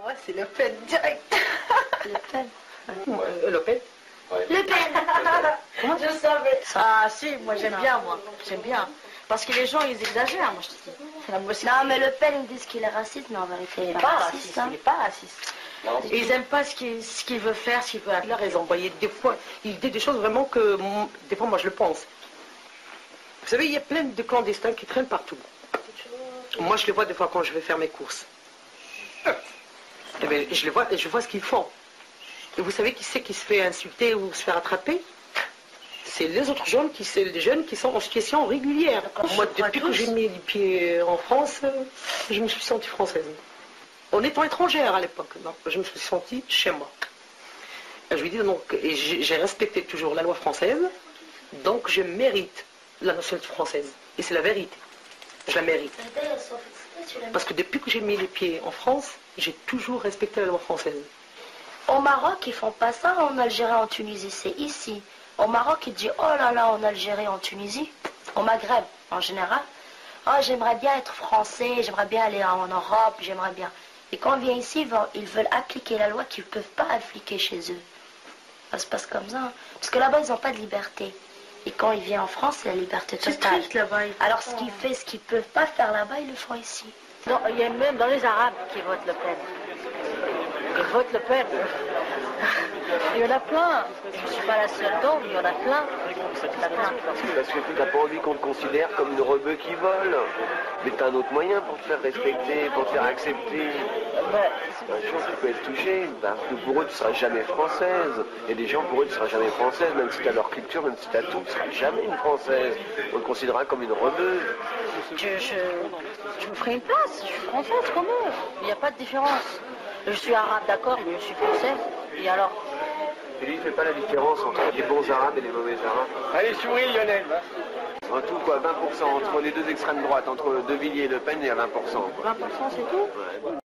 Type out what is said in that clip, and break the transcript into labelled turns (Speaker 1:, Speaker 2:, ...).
Speaker 1: Moi, c'est Le Pen direct.
Speaker 2: Le Pen.
Speaker 3: Le Pen.
Speaker 2: Ouais. Le Pen.
Speaker 1: Je savais.
Speaker 4: Ah si, moi j'aime bien, moi. J'aime bien. Parce que les gens, ils exagèrent, moi je te dis.
Speaker 2: Non, mais Le Pen, ils disent qu'il est raciste, mais en vérité, il n'est pas raciste.
Speaker 4: Il n'est pas raciste. Ils n'aiment pas ce qu'il veut faire, ce qu'il veut.
Speaker 3: Il a raison. Des fois, il dit des choses vraiment que, des fois, moi je le pense. Vous savez, il y a plein de clandestins qui traînent partout. Moi, je les vois des fois quand je vais faire mes courses. Eh bien, je les vois et je vois ce qu'ils font. Et vous savez qui c'est qui se fait insulter ou se faire attraper? C'est les autres jeunes qui sont en situation régulière. Moi, depuis que j'ai mis les pieds en France, je me suis sentie française. En étant étrangère à l'époque, je me suis sentie chez moi. Je lui dis donc, et j'ai respecté toujours la loi française, donc je mérite la nationalité française. Et c'est la vérité. Je la mérite. Parce que depuis que j'ai mis les pieds en France, j'ai toujours respecté la loi française.
Speaker 2: Au Maroc, ils font pas ça, en Algérie, en Tunisie, c'est ici. Au Maroc, ils disent, oh là là, en Algérie, en Tunisie, au Maghreb, en général. Oh, j'aimerais bien être français, j'aimerais bien aller en Europe, j'aimerais bien. Et quand on vient ici, ils veulent appliquer la loi qu'ils ne peuvent pas appliquer chez eux. Ça se passe comme ça. Hein. Parce que là-bas, ils n'ont pas de liberté. Et quand ils viennent en France, c'est la liberté totale. Alors, ce qu'ils ne peuvent pas faire là-bas, ils le font ici.
Speaker 4: Non, il y a même dans les Arabes qui votent Le Pen. Ils votent Le Pen. Il y en a plein. Je ne suis pas la seule donc, il y en a plein.
Speaker 5: Parce que tu n'as pas envie qu'on te considère comme une rebeu qui vole. Mais tu as un autre moyen pour te faire respecter, pour te faire accepter. Un jour, tu peux être touché, parce que pour eux, tu ne seras jamais française. Et des gens, pour eux, tu ne seras jamais française, même si tu as leur culture, même si tu as tout, tu ne seras jamais une française. On te considérera comme une rebeuse.
Speaker 4: Je me ferai une place, je suis française comme eux. Il n'y a pas de différence. Je suis arabe, d'accord, mais je suis française. Et alors?
Speaker 5: Et lui, il ne fait pas la différence entre les bons arabes et les mauvais arabes.
Speaker 6: Allez, souris, Lionel.
Speaker 5: En tout, quoi, 20% entre les deux extrêmes droites, entre De Villiers et Le Pen, il y a 20%. 20%,
Speaker 4: c'est tout?